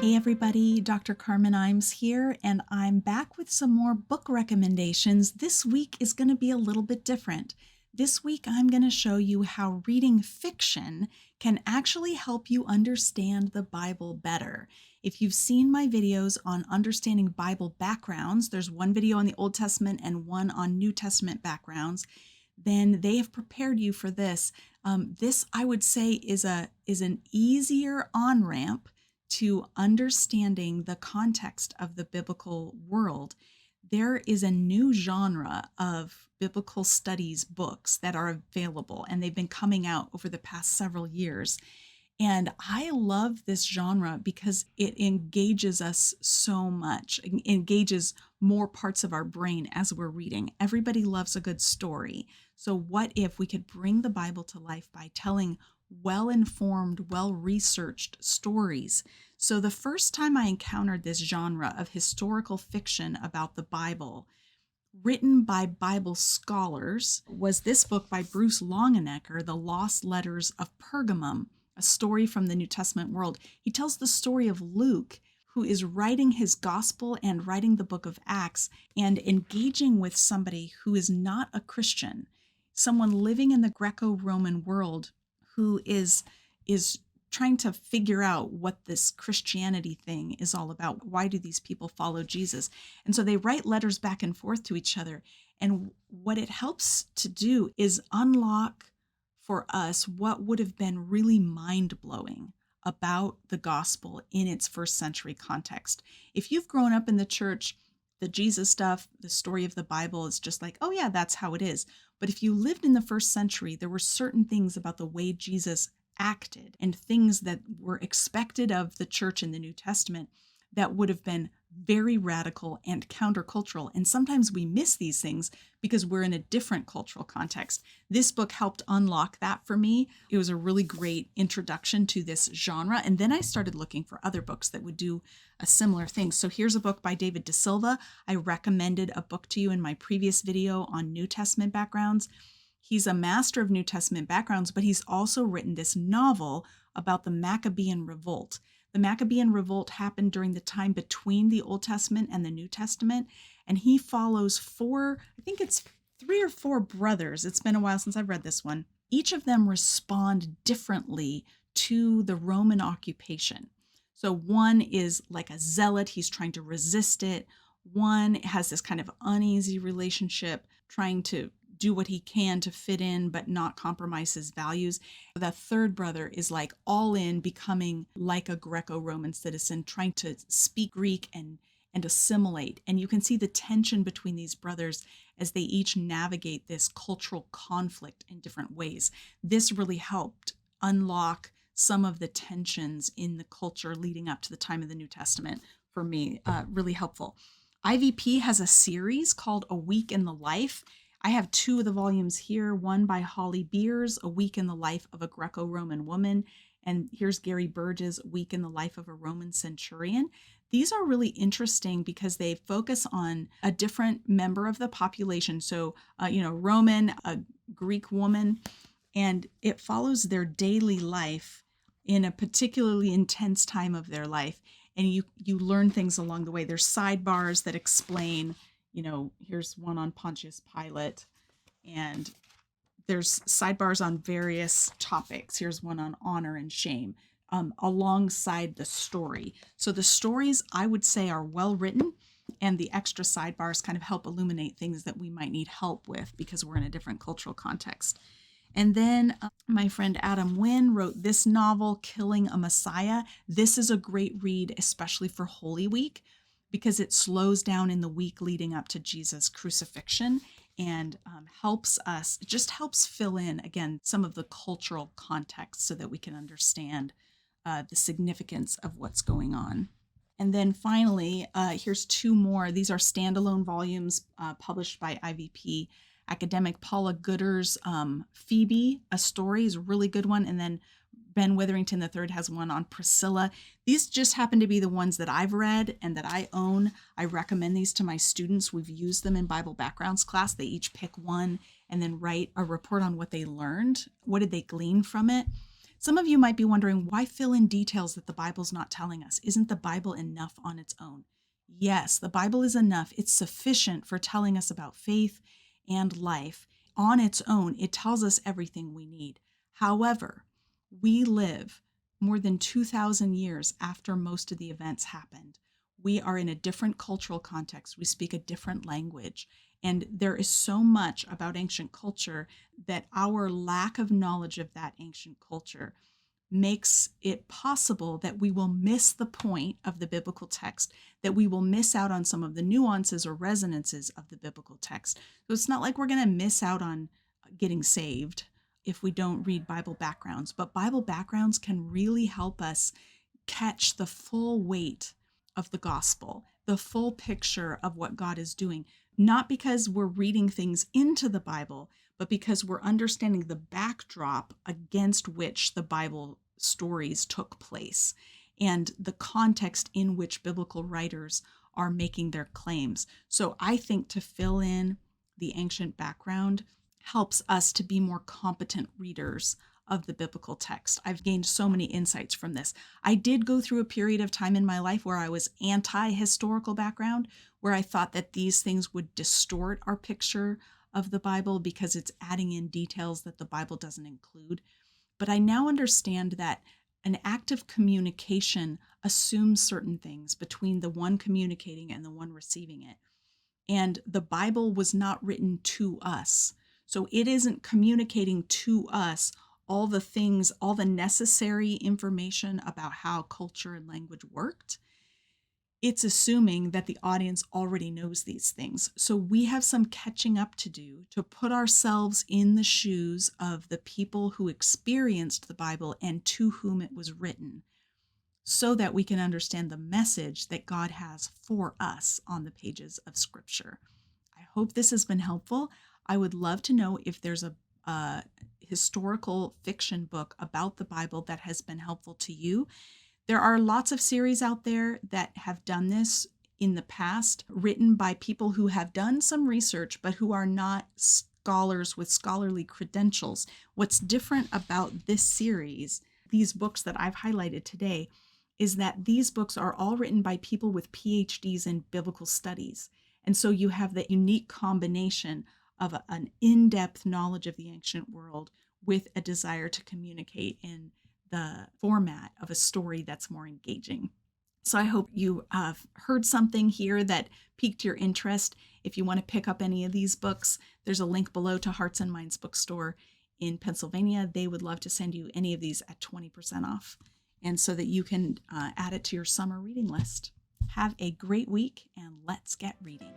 Hey everybody, Dr. Carmen Imes here, and I'm back with some more book recommendations. This week is going to be a little bit different. This week I'm going to show you how reading fiction can actually help you understand the Bible better. If you've seen my videos on understanding Bible backgrounds, there's one video on the Old Testament and one on New Testament backgrounds, then they have prepared you for this. This, I would say, is an easier on-ramp to understanding the context of the biblical world. There is a new genre of biblical studies books that are available, and they've been coming out over the past several years. And I love this genre because it engages us so much, it engages more parts of our brain as we're reading. Everybody loves a good story. So what if we could bring the Bible to life by telling well-informed, well-researched stories? So the first time I encountered this genre of historical fiction about the Bible, written by Bible scholars, was this book by Bruce Longenecker, The Lost Letters of Pergamum, a story from the New Testament world. He tells the story of Luke, who is writing his gospel and writing the book of Acts and engaging with somebody who is not a Christian, someone living in the Greco-Roman world who is trying to figure out what this Christianity thing is all about. Why do these people follow Jesus? And so they write letters back and forth to each other. And what it helps to do is unlock for us what would have been really mind-blowing about the gospel in its first century context. If you've grown up in the church, the Jesus stuff, the story of the Bible is just like, oh yeah, that's how it is. But if you lived in the first century, there were certain things about the way Jesus acted and things that were expected of the church in the New Testament that would have been very radical and countercultural. And sometimes we miss these things because we're in a different cultural context. This book helped unlock that for me. It was a really great introduction to this genre. And then I started looking for other books that would do a similar thing. So here's a book by David DeSilva. I recommended a book to you in my previous video on New Testament backgrounds. He's a master of New Testament backgrounds, but he's also written this novel about the Makabian Revolt. The Maccabean Revolt happened during the time between the Old Testament and the New Testament, and he follows three or four brothers. It's been a while since I've read this one. Each of them respond differently to the Roman occupation. So one is like a zealot, he's trying to resist it. One has this kind of uneasy relationship, trying to do what he can to fit in, but not compromise his values. The third brother is like all in, becoming like a Greco-Roman citizen, trying to speak Greek and assimilate. And you can see the tension between these brothers as they each navigate this cultural conflict in different ways. This really helped unlock some of the tensions in the culture leading up to the time of the New Testament for me, really helpful. IVP has a series called A Week in the Life. I have two of the volumes here, one by Holly Beers, A Week in the Life of a Greco-Roman Woman, and here's Gary Burge's Week in the Life of a Roman Centurion. These are really interesting because they focus on a different member of the population. So, Roman, a Greek woman, and it follows their daily life in a particularly intense time of their life. And you learn things along the way. There's sidebars that explain, here's one on Pontius Pilate, and there's sidebars on various topics. Here's one on honor and shame, alongside the story. So the stories, I would say, are well written, and the extra sidebars kind of help illuminate things that we might need help with because we're in a different cultural context. And then my friend Adam Winn wrote this novel, Killing a Messiah. This is a great read, especially for Holy Week, because it slows down in the week leading up to Jesus' crucifixion and helps fill in, again, some of the cultural context so that we can understand the significance of what's going on. And then finally, here's two more. These are standalone volumes published by IVP. Academic Paula Gooder's Phoebe, a story, is a really good one. And then Ben Witherington III has one on Priscilla. These just happen to be the ones that I've read and that I own. I recommend these to my students. We've used them in Bible backgrounds class. They each pick one and then write a report on what they learned. What did they glean from it? Some of you might be wondering, why fill in details that the Bible's not telling us? Isn't the Bible enough on its own? Yes, the Bible is enough. It's sufficient for telling us about faith and life. On its own, it tells us everything we need. However, we live more than 2,000 years after most of the events happened. We are in a different cultural context. We speak a different language. And there is so much about ancient culture that our lack of knowledge of that ancient culture makes it possible that we will miss the point of the biblical text, that we will miss out on some of the nuances or resonances of the biblical text. So it's not like we're going to miss out on getting saved if we don't read Bible backgrounds, but Bible backgrounds can really help us catch the full weight of the gospel, the full picture of what God is doing, not because we're reading things into the Bible, but because we're understanding the backdrop against which the Bible stories took place and the context in which biblical writers are making their claims. So I think to fill in the ancient background helps us to be more competent readers of the biblical text. I've gained so many insights from this. I did go through a period of time in my life where I was anti-historical background, where I thought that these things would distort our picture of the Bible because it's adding in details that the Bible doesn't include. But I now understand that an act of communication assumes certain things between the one communicating and the one receiving it. And the Bible was not written to us. So it isn't communicating to us all the things, all the necessary information about how culture and language worked. It's assuming that the audience already knows these things. So we have some catching up to do to put ourselves in the shoes of the people who experienced the Bible and to whom it was written, so that we can understand the message that God has for us on the pages of Scripture. I hope this has been helpful. I would love to know if there's a historical fiction book about the Bible that has been helpful to you. There are lots of series out there that have done this in the past, written by people who have done some research, but who are not scholars with scholarly credentials. What's different about this series, these books that I've highlighted today, is that these books are all written by people with PhDs in biblical studies. And so you have the unique combination of an in-depth knowledge of the ancient world with a desire to communicate in the format of a story that's more engaging. So I hope you have heard something here that piqued your interest. If you want to pick up any of these books, there's a link below to Hearts and Minds Bookstore in Pennsylvania. They would love to send you any of these at 20% off, and so that you can add it to your summer reading list. Have a great week, and let's get reading.